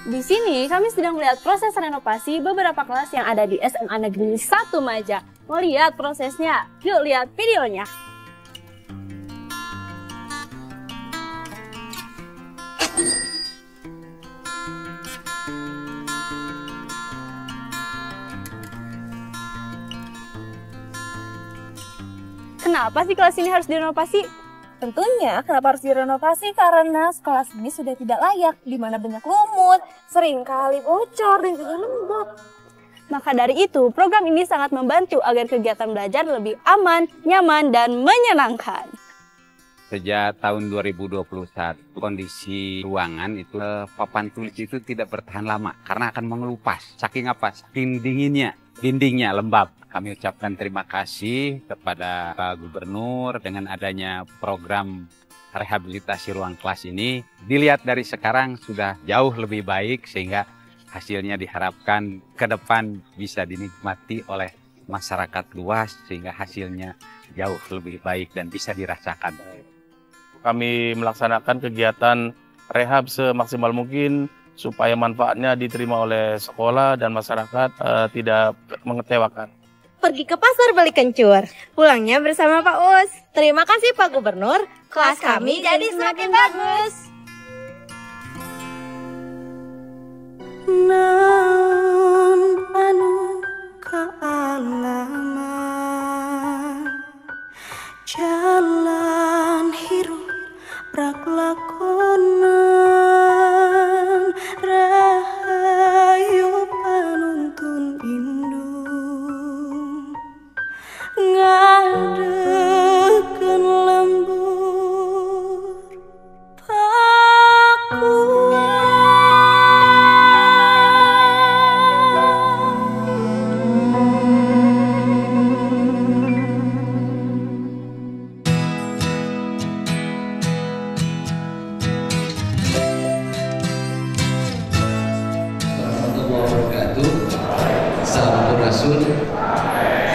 Di sini kami sedang melihat proses renovasi beberapa kelas yang ada di SMA Negeri 1 Maja. Mau lihat prosesnya? Yuk lihat videonya. Kenapa sih kelas ini harus direnovasi? Tentunya kenapa harus direnovasi karena kelas ini sudah tidak layak, di mana banyak lumut, seringkali bocor dan juga lembab. Maka dari itu, program ini sangat membantu agar kegiatan belajar lebih aman, nyaman, dan menyenangkan. Sejak tahun 2021, kondisi ruangan itu papan tulis itu tidak bertahan lama karena akan mengelupas. Saking apa? Saking dinginnya, dindingnya lembab. Kami ucapkan terima kasih kepada Pak Gubernur dengan adanya program rehabilitasi ruang kelas ini. Dilihat dari sekarang sudah jauh lebih baik sehingga hasilnya diharapkan ke depan bisa dinikmati oleh masyarakat luas sehingga hasilnya jauh lebih baik dan bisa dirasakan. Kami melaksanakan kegiatan rehab semaksimal mungkin supaya manfaatnya diterima oleh sekolah dan masyarakat tidak mengecewakan. Pergi ke pasar beli kencur, pulangnya bersama Pak Us. Terima kasih Pak Gubernur, kelas kami jadi semakin bagus. Nan anu kealaman jalan hirup rak lakonan rahayu panuntun indung ngadekeun lembur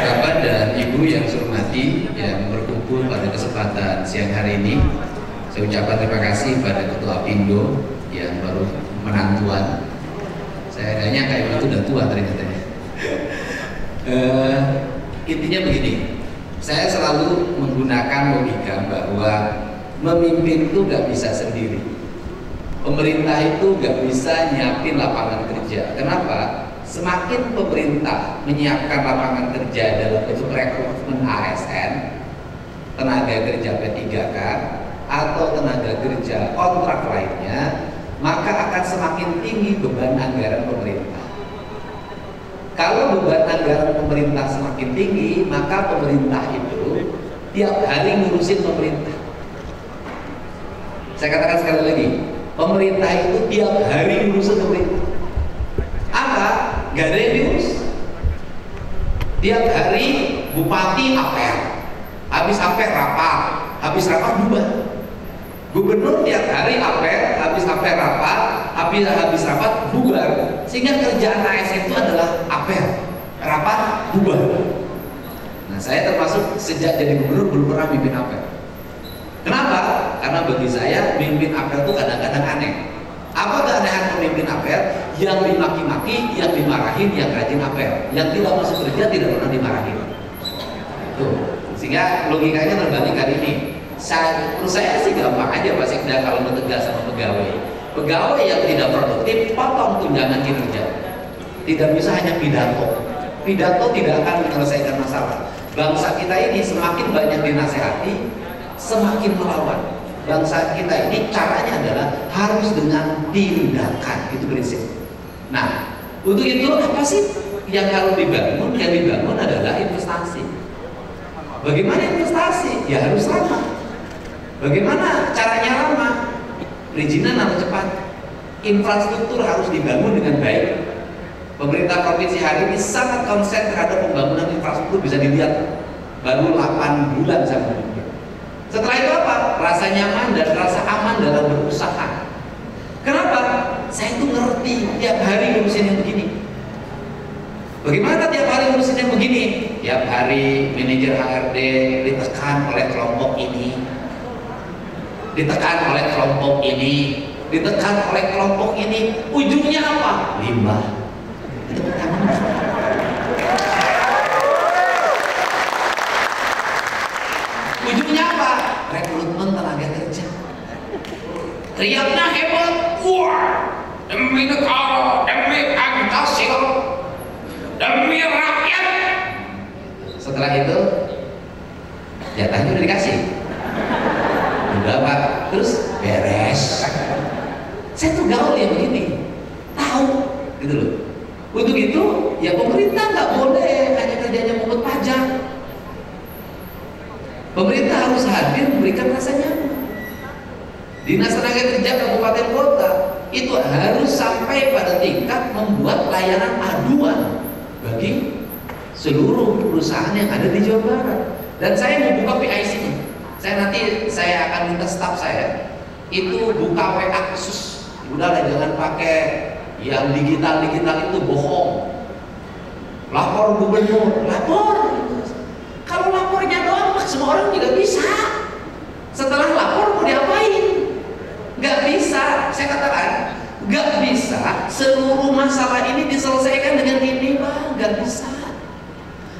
Bapak dan Ibu yang saya hormati yang berkumpul pada kesempatan siang hari ini, saya ucapkan terima kasih pada Ketua Apindo yang baru menantuan. Saya kayaknya kayak itu udah tua ternyata. Intinya begini, saya selalu menggunakan logika bahwa memimpin itu nggak bisa sendiri. Pemerintah itu nggak bisa nyiapin lapangan kerja. Kenapa? Semakin pemerintah menyiapkan lapangan kerja dalam bentuk rekrutmen ASN, tenaga kerja P3K, atau tenaga kerja kontrak lainnya, maka akan semakin tinggi beban anggaran pemerintah. Kalau beban anggaran pemerintah semakin tinggi, maka pemerintah itu tiap hari ngurusin pemerintah. Saya katakan sekali lagi, pemerintah itu tiap hari ngurusin pemerintah. Apa? Gak ada yang diurus. Tiap hari bupati apel, habis apel rapat, habis rapat bubar. Gubernur tiap hari apel, habis apel rapat, habis rapat bubar. Sehingga kerjaan ASN itu adalah apel, rapat, bubar. Nah, saya termasuk sejak jadi gubernur belum pernah mimpin apel. Kenapa? Karena bagi saya mimpin apel itu kadang-kadang aneh. Apa keanehan pemimpin apel? Yang dimaki-maki, yang dimarahin, yang rajin apel. Yang tidak masuk kerja tidak pernah dimarahin. Tuh. Sehingga logikanya terbalik hari ini. Menurut saya sih gampang aja Pak Sekda kalau mau tegas sama pegawai. Pegawai yang tidak produktif, potong tunjangan kinerja. Tidak bisa hanya pidato. Pidato tidak akan menyelesaikan masalah. Bangsa kita ini semakin banyak dinasehati, semakin melawan. Bangsa kita ini caranya adalah harus dengan tindakan, itu prinsip. Nah, untuk itu apa sih yang harus dibangun? Yang dibangun adalah investasi. Bagaimana investasi? Ya harus ramah. Bagaimana caranya ramah? Perizinan harus cepat. Infrastruktur harus dibangun dengan baik. Pemerintah provinsi hari ini sangat konsen terhadap pembangunan infrastruktur, bisa dilihat baru 8 bulan saya memimpin. Setelah itu apa? Rasa nyaman dan rasa aman dalam berusaha. Kenapa? Saya itu ngerti tiap hari ngurusin yang begini. Bagaimana tiap hari ngurusin yang begini? Tiap hari manajer HRD ditekan oleh kelompok ini, ditekan oleh kelompok ini, ditekan oleh kelompok ini, ujungnya apa? Limbah. Itu pertanyaan. Ujungnya apa? Rekrutmen tenaga kerja. Teriaknya hebat, wah, demi negara, demi Pancasila, demi rakyat. Setelah itu, jatahnya udah dikasih. Udah Pak, terus beres. Saya tuh gaul ya begini, tahu gitu loh. Untuk itu, ya pemerintah nggak boleh hanya kerjanya pungut pajak. Pemerintah harus hadir memberikan rasa nyaman. Dinas tenaga kerja kabupaten kota itu harus sampai pada tingkat membuat layanan aduan bagi seluruh perusahaan yang ada di Jawa Barat. Dan saya mau buka PIC-nya. Saya akan minta staf saya itu buka WA khusus. Udahlah jangan pakai yang digital itu bohong. Lapor gubernur, lapor. Kalau lapornya doang, semua orang juga bisa. Setelah lapor mau diapain? Gak bisa. Saya katakan, gak bisa seluruh masalah ini diselesaikan dengan ini, Bang. Gak bisa.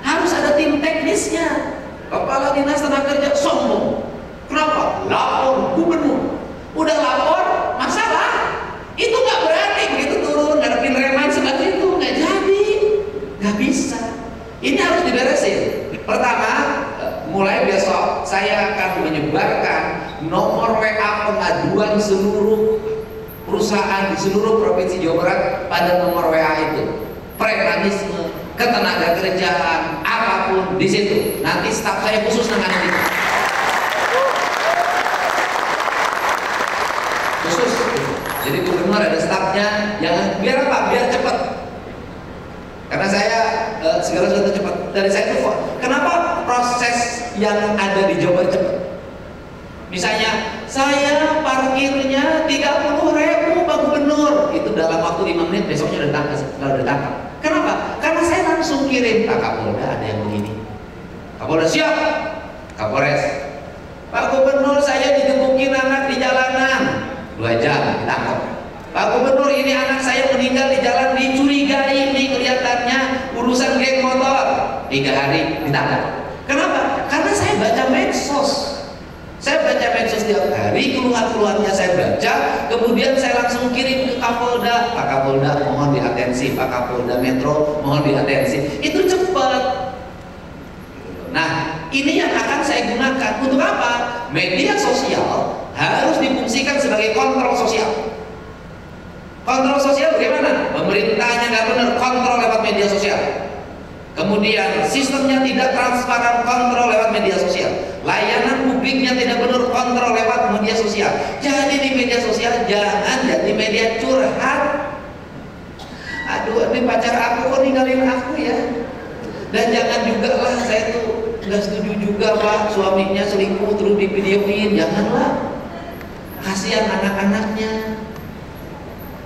Harus ada tim teknisnya. Kepala Dinas Tenaga Kerja sombong. Kenapa? Lapor gubernur. Udah lapor, masalah. Itu gak berarti begitu turun ngadepin reman seperti itu. Gak jadi. Gak bisa. Ini harus diberesin. Pertama, mulai besok saya akan menyebarkan nomor WA pengaduan seluruh perusahaan di seluruh provinsi Jawa Barat pada nomor WA itu. Premanisme, ketenaga kerjaan, apapun di situ. Nanti staf saya khusus nangani itu. Khusus. Jadi gubernur ada stafnya, jangan biar apa? Biar cepat. Karena saya segala sesuatu cepat. Dari saya itu kenapa proses yang ada di Jawa Barat cepat? Misalnya saya parkirnya 30.000 Pak Gubernur, itu dalam waktu 5 menit besoknya udah ditangkap. Kenapa? Karena saya langsung kirim Pak Kapolda ada yang begini. Kapolda siap. Kapolres, Pak Gubernur saya digebukin anak di jalanan, 2 jam ditangkap. Pak Gubernur ini anak saya meninggal di jalan dicurigai, ini kelihatannya urusan geng motor, 3 hari ditangkap. Kenapa? Karena saya baca medsos. Saya baca medsos tiap hari, keluhan-keluhannya saya baca, kemudian saya langsung kirim ke Kapolda. Pak Kapolda mohon diatensi, Pak Kapolda Metro mohon diatensi. Itu cepat. Nah, ini yang akan saya gunakan untuk apa? Media sosial harus difungsikan sebagai kontrol sosial. Kontrol sosial bagaimana? Pemerintahnya nggak benar, kontrol lewat media sosial. Kemudian sistemnya tidak transparan, kontrol lewat media sosial. Layanan publiknya tidak benar, kontrol lewat media sosial. Jadi di media sosial jangan jadi media curhat. Aduh, ini pacar aku kok ninggalin aku ya. Dan jangan juga lah, saya tuh nggak setuju juga Pak, suaminya selingkuh terus divideoin. Janganlah. Kasihan anak-anaknya.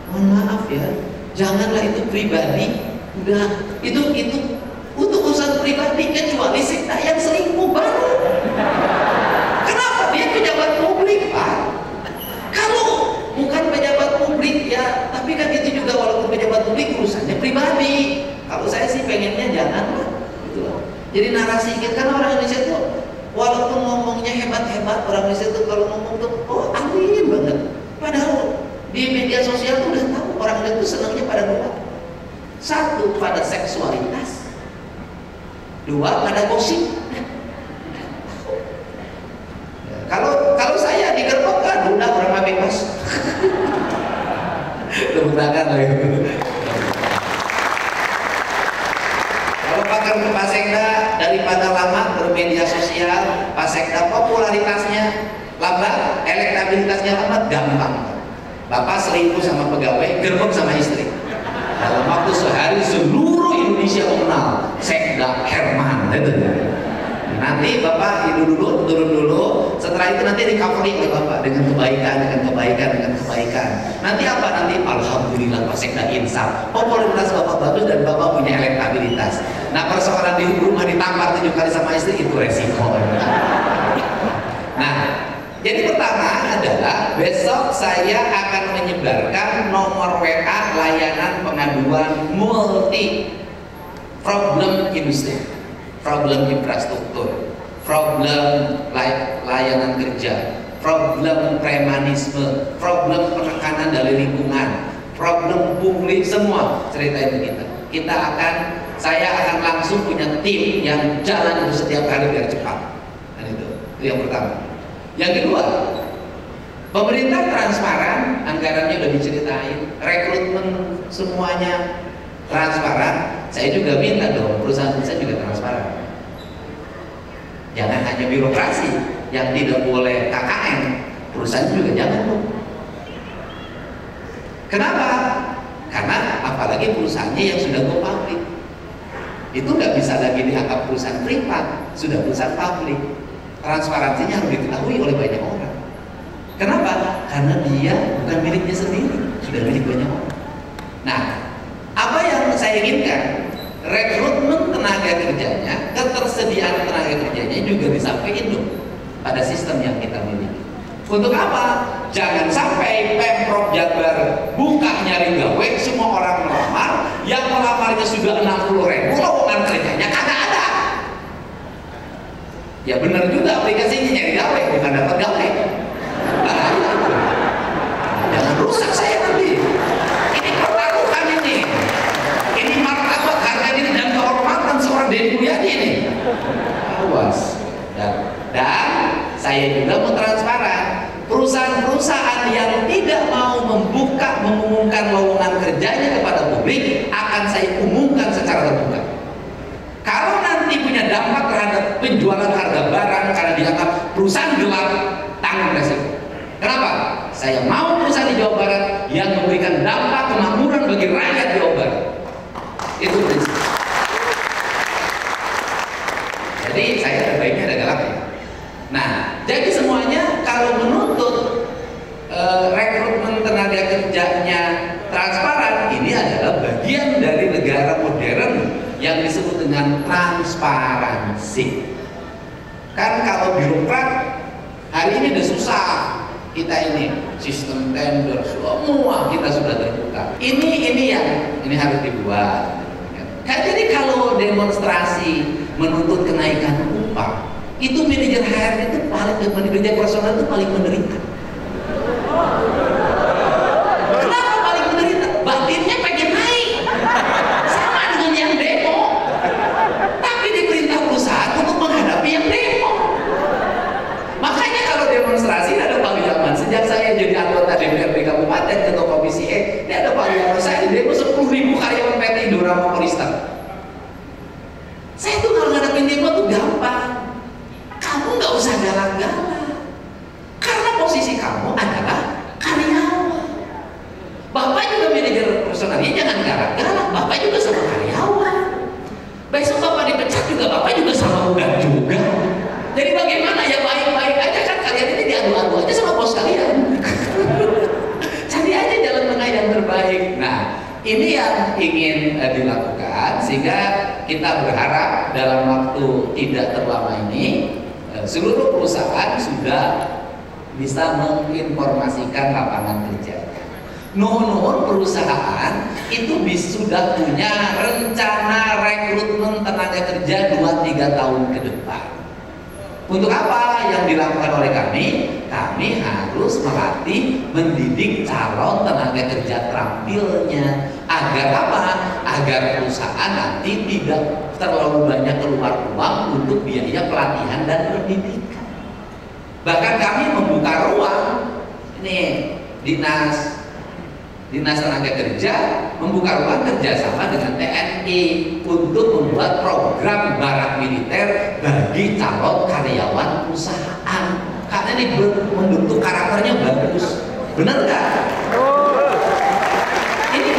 Mohon maaf ya, janganlah itu pribadi. Udah, itu untuk urusan pribadi, kecuali sekda yang selingkuh baru. Kenapa? Dia pejabat publik Pak. Kalau bukan pejabat publik ya, tapi kan itu juga walaupun pejabat publik urusannya pribadi. Kalau saya sih pengennya janganlah, gitu loh. Jadi narasi kita kan orang Indonesia tuh walaupun ngomongnya hebat-hebat, orang Indonesia tuh kalau ngomong tuh oh amin banget. Padahal di media sosial tuh udah tahu orang Indonesia tuh senangnya pada 2. 1 pada seksualitas, 2 pada gosip. Kalau saya digerbek kan udah orang bebas. Tepuk tangan lah ya. Kalau Pak Sekda daripada lama bermedia sosial, Pak Sekda popularitasnya lambat, elektabilitasnya lambat, gampang. Bapak selingkuh sama pegawai, gerbek sama istri. Dalam waktu sehari seluruh Indonesia mengenal Sekda Herman. Nanti Bapak hidup dulu, turun dulu. Setelah itu nanti recovery oleh Bapak dengan kebaikan. Nanti apa? Nanti alhamdulillah Pak Sekda insaf. Popularitas Bapak bagus dan Bapak punya elektabilitas. Nah, persoalan di rumah ditampar 7 kali sama istri itu resiko. Nah, Jadi pertama adalah besok saya akan menyebarkan nomor WA layanan pengaduan multi problem industri, problem infrastruktur, problem layanan kerja, problem premanisme, problem penekanan dari lingkungan, problem pungli, semua cerita itu saya akan langsung punya tim yang jalan itu setiap hari biar cepat. Dan itu yang pertama. Yang kedua, pemerintah transparan, anggarannya udah diceritain, rekrutmen semuanya transparan. Saya juga minta dong perusahaan-perusahaan juga transparan. Jangan hanya birokrasi yang tidak boleh KKN, perusahaan juga jangan dong. Kenapa? Karena apalagi perusahaannya yang sudah go public, itu nggak bisa lagi dianggap perusahaan privat, sudah perusahaan publik. Transparansinya harus diketahui oleh banyak orang. Kenapa? Karena dia bukan miliknya sendiri, sudah milik banyak orang. Nah, apa yang saya inginkan, rekrutmen tenaga kerjanya, ketersediaan tenaga kerjanya juga disampaikan dong pada sistem yang kita miliki. Untuk apa? Jangan sampai Pemprov Jabar buka nyari gawe, semua orang melamar, yang melamarnya sudah 60.000, lowongan kerjanya kagak ada. Ya benar juga, aplikasinya nyari gawe, bukan dapat gawe. Jangan rusak saya nanti. Ini pertaruhan ini martabat, harga diri dan kehormatan seorang Deddy Mulyadi ini. Awas. Dan saya juga mau transparan. Perusahaan-perusahaan yang tidak mau mengumumkan lowongan kerjanya kepada publik akan saya umumkan secara terbuka. Kalau nanti punya dampak terhadap penjualan harga barang karena dianggap perusahaan gelap, tanggung resiko. Kenapa? Saya mau perusahaan di Jawa Barat yang memberikan dampak kemakmuran bagi rakyat Jawa Barat. Itu prinsip. Jadi saya terbaiknya ada galaknya. Nah, jadi semuanya kalau menuntut rekrutmen tenaga kerjanya transparan, ini adalah bagian dari negara modern yang disebut dengan transparansi. Kan kalau birokrat hari ini udah susah, kita ini sistem tender semua kita sudah terbuka. Ini harus dibuat. Kan jadi kalau demonstrasi menuntut kenaikan upah, itu manajer HR itu manajer personal itu paling menderita. Kenapa paling menderita? Batinnya pengen naik, sama dengan yang demo, tapi diperintah perusahaan untuk menghadapi yang demo. Makanya kalau demonstrasi ada panggilan. Sejak saya jadi anggota DPRD Kabupaten ketua komisi ini ada panggilan saya di demo 10.000 karyawan PT Indorama Polista. Saya tuh kalau ngadepin demo tuh gampang. Kamu nggak usah galak-galak, karena posisi kamu adalah karyawan. Bapak juga manajer personalnya, jangan galak-galak. Bapak juga sama karyawan. Besok Bapak dipecat juga, Bapak juga sama bukan juga. Jadi bagaimana ya, baik-baik aja kan, kalian ini diadu-adu aja sama bos kalian. Cari aja jalan tengah yang terbaik. Nah, ini yang ingin dilakukan sehingga kita berharap dalam waktu tidak terlama ini seluruh perusahaan sudah bisa menginformasikan lapangan kerja. Nuhun perusahaan itu sudah punya rencana rekrutmen tenaga kerja 2-3 tahun ke depan. Untuk apa yang dilakukan oleh kami? Kami harus melatih, mendidik calon tenaga kerja terampilnya. Agar apa? Agar perusahaan nanti tidak terlalu banyak keluar uang untuk biaya pelatihan dan pendidikan. Bahkan kami membuka ruang, ini dinas tenaga kerja membuka ruang kerjasama dengan TNI untuk membuat program barak militer bagi calon karyawan perusahaan. Karena ini membentuk karakternya bagus, benar nggak? Ini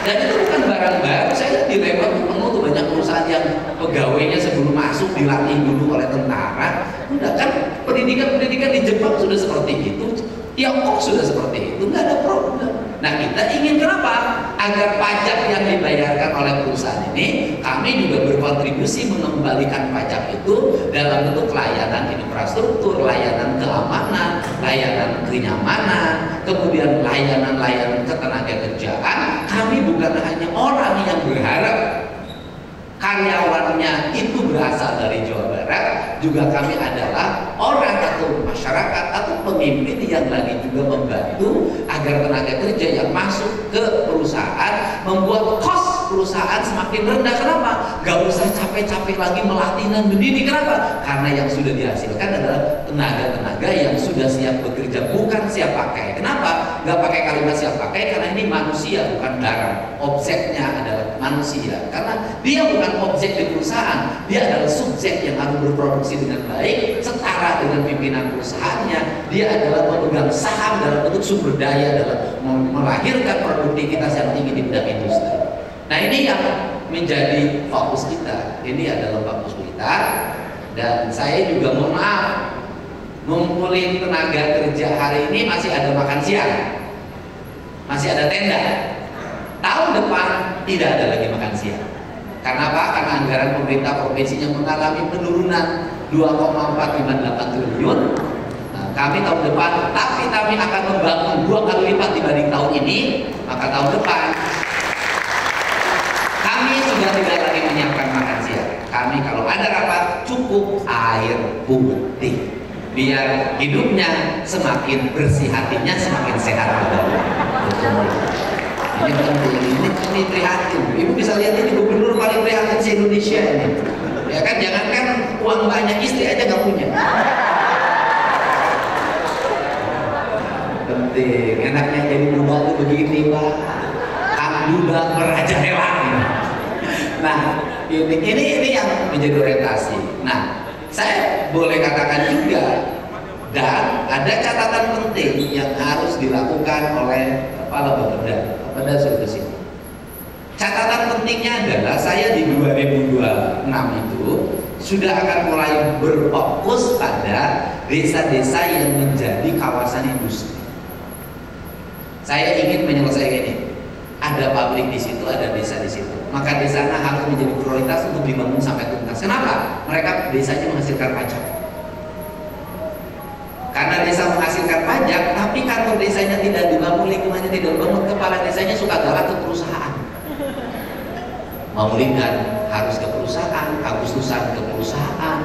dan itu bukan barang baru. Saya di Lembang ketemu tuh banyak perusahaan yang pegawainya sebelum masuk dilatih dulu oleh tentara. Udah kan pendidikan di Jepang sudah seperti itu. Tiongkok sudah seperti itu, nggak ada problem. Nah, kita ingin kenapa? agar pajak yang dibayarkan oleh perusahaan ini, kami juga berkontribusi mengembalikan pajak itu dalam bentuk layanan infrastruktur, layanan keamanan, layanan kenyamanan, kemudian layanan-layanan ketenagakerjaan. Kami bukan hanya orang yang berharap karyawannya itu berasal dari Jawa Barat, juga kami adalah orang atau masyarakat atau pemimpin yang lagi juga membantu agar tenaga kerja yang masuk ke perusahaan membuat kos perusahaan semakin rendah. Kenapa? Gak usah capek-capek lagi melatih dan mendidik. Kenapa? Karena yang sudah dihasilkan adalah tenaga-tenaga yang sudah siap bekerja, bukan siap pakai. Kenapa? Gak pakai kalimat siap pakai, karena ini manusia bukan barang. Objeknya adalah manusia, karena dia bukan objek di perusahaan, dia adalah subjek yang harus berproduksi dengan baik setara dengan pimpinan perusahaannya. Dia adalah pemegang saham dalam bentuk sumber daya dalam melahirkan produktivitas yang tinggi di bidang industri. Nah, ini yang menjadi fokus kita. Ini adalah fokus kita. Dan saya juga mohon maaf, ngumpulin tenaga kerja hari ini masih ada makan siang, masih ada tenda. Tahun depan tidak ada lagi makan siang. Karena apa? Karena anggaran pemerintah provinsi yang mengalami penurunan 2,458 triliun. Nah, kami tahun depan, tapi kami akan membangun 2 kali lipat dibanding tahun ini. Maka tahun depan kami sudah tidak lagi menyiapkan makan siang. Kami kalau ada rapat cukup air putih, biar hidupnya semakin bersih, hatinya semakin sehat. Ini penting, ini prihatin. Ibu bisa lihat ini gubernur paling prihatin di Indonesia ini. Ya kan, jangankan uang banyak, istri aja nggak punya. Penting, enaknya jadi muda tuh begini, Pak. Duda merajalela. Nah, ini yang menjadi orientasi. Nah, saya boleh katakan juga, dan ada catatan penting yang harus dilakukan oleh kepala Bapeda. Pada suatu sini, catatan pentingnya adalah saya di 2026 itu sudah akan mulai berfokus pada desa-desa yang menjadi kawasan industri. Saya ingin menyelesaikan ini. Ada pabrik di situ, ada desa di situ. Maka desanya harus menjadi prioritas untuk dibangun sampai tuntas. Kenapa? Mereka desanya menghasilkan pajak. Karena desa menghasilkan pajak, tapi kantor desanya tidak dibangun, lingkungannya tidak dibangun, kepala desanya suka galak ke perusahaan. Mau lihat harus ke perusahaan, Agustusan ke perusahaan,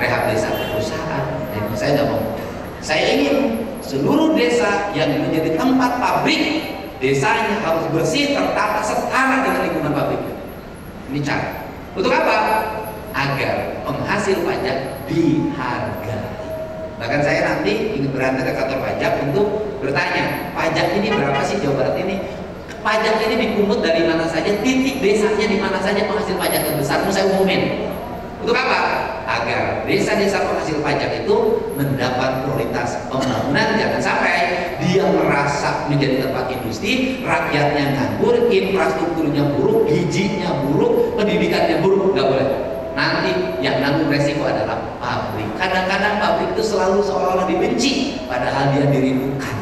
rehab desa ke perusahaan. Jadi saya tidak mau. Saya ingin seluruh desa yang menjadi tempat pabrik, desanya harus bersih, tertata, setara dengan lingkungan pabrik. Ini cara. Untuk apa? Agar penghasil pajak dihargai. Bahkan saya nanti ingin berangkat ke kantor pajak untuk bertanya, pajak ini berapa sih Jawa Barat ini? Pajak ini dipungut dari mana saja, titik desanya di mana saja penghasil pajak terbesar, mau saya umumin. Untuk apa? Agar desa-desa penghasil pajak itu mendapat prioritas pembangunan. Jangan sampai dia merasa menjadi tempat industri, rakyatnya nganggur, infrastrukturnya buruk, gizinya buruk, pendidikannya buruk, nggak boleh. Nanti yang nanggung resiko adalah pabrik. Kadang-kadang pabrik itu selalu seolah-olah dibenci, padahal dia dirindukan.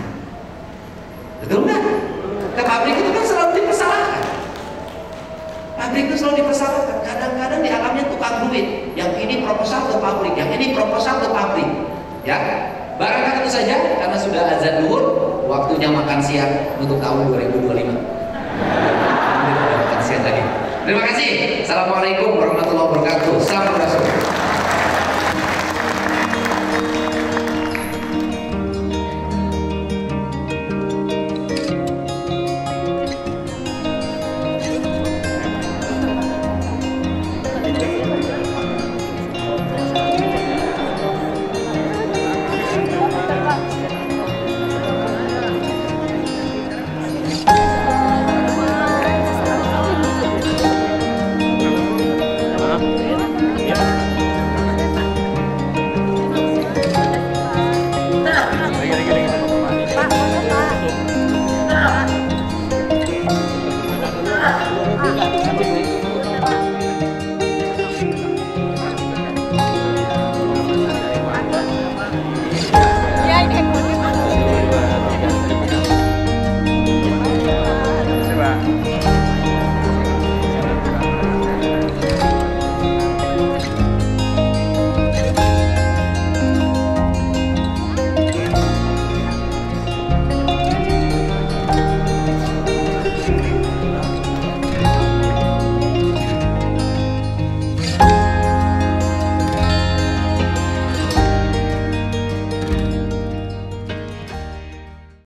Betul nggak? Ke pabrik itu kan selalu dipersalahkan. Pabrik itu selalu dipersalahkan. Kadang-kadang dianggapnya tukang duit. Yang ini proposal ke pabrik, yang ini proposal ke pabrik. Ya, barangkali itu saja karena sudah azan zuhur, waktunya makan siang untuk tahun 2025. Makan siang lagi. Terima kasih. Assalamualaikum warahmatullahi wabarakatuh. Salam Rasul.